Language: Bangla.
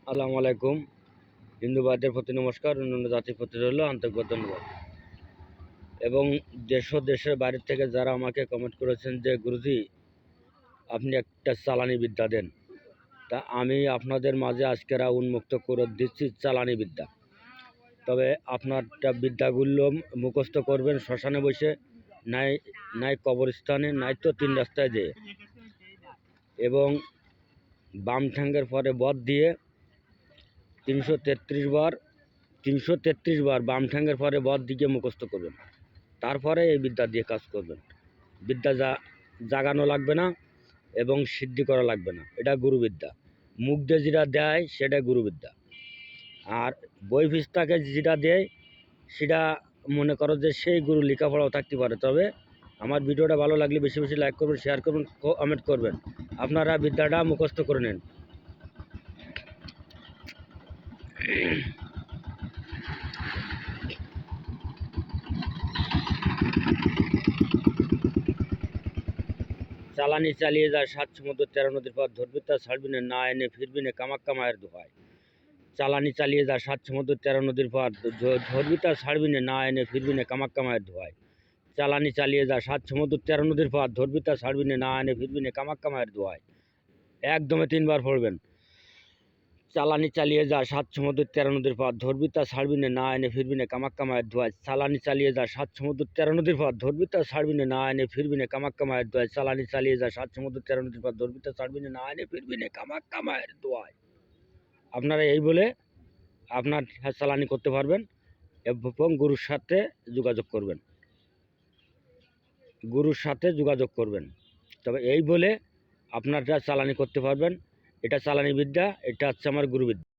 আসসালামু আলাইকুম। হিন্দু ভাইদের প্রতি নমস্কার, অন্যান্য জাতির প্রতি রইল আন্তরিক ধন্যবাদ। এবং দেশ ও দেশের বাইরে থেকে যারা আমাকে কমেন্ট করেছেন যে গুরুজি আপনি একটা চালানি বিদ্যা দেন, তা আমি আপনাদের মাঝে আজকেরা উন্মুক্ত করে দিচ্ছি চালানি বিদ্যা। তবে আপনারটা বিদ্যাগুলো মুখস্থ করবেন শ্মশানে বসে, নাই নাই কবরস্থানে, নাই তো তিন রাস্তায় যেয়ে, এবং বাম ঠ্যাঙ্গের পরে বধ দিয়ে 333 বার বাম ঠ্যাঙ্গের পরে বধ দিকে মুখস্থ করবেন। তারপরে এই বিদ্যা দিয়ে কাজ করবেন। বিদ্যা জাগানো লাগবে না এবং সিদ্ধি করা লাগবে না, এটা গুরুবিদ্যা। মুখ দিয়ে যেটা দেয় সেটা গুরুবিদ্যা। আর বই ফিস্তাকে যেটা দেয় সেটা মনে করো যে সেই গুরু লেখাপড়াও থাকতে পারে। তবে আমার ভিডিওটা ভালো লাগলে বেশি বেশি লাইক করবেন, শেয়ার করবেন, কমেন্ট করবেন। আপনারা বিদ্যাটা মুখস্থ করে নেন। চালানি চালিয়ে যায় 7 সমুদ্র 13 নদীর পথ, ধরবি তা ছাড়বি না, না এনে ফিরবি না, কামাক্কা মায়ের দোহাই। চালানি চালিয়ে যায় 7 সমুদ্র 13 নদীর পথ, ধরবি তা ছাড়বি না, না এনে ফিরবি না, কামাক্কা মায়ের দোহাই। চালানি চালিয়ে যায় 7 সমুদ্র 13 নদীর পথ, ধরবি তা ছাড়বি না, না এনে ফিরবি না, কামাক্কা মায়ের দোহাই। একদমে 3 বার পড়বেন। চালানি চালিয়ে যায় 7 সমুদ্র 13 নদীর পথ, ধরবি তা ছাড়বি না, না এনে ফিরবি না, কামাক্কা মায়ের দোহাই। চালানি চালিয়ে যায় 7 সমুদ্র 13 নদীর পথ, ধরবি তা ছাড়বি না, না এনে ফিরবি না, কামাক্কা মায়ের দোহাই। চালানি চালিয়ে যায় 7 সমুদ্র 13 নদীর পথ, ধরবি তা ছাড়বি না, না এনে ফিরবি না, কামাক্কা মায়ের দোহাই। আপনারা এই বলে আপনার চালানি করতে পারবেন এবং গুরুর সাথে যোগাযোগ করবেন। তবে এই বলে আপনারা চালানি করতে পারবেন। এটা চালানি বিদ্যা, এটা হচ্ছে আমার গুরুবিদ্যা।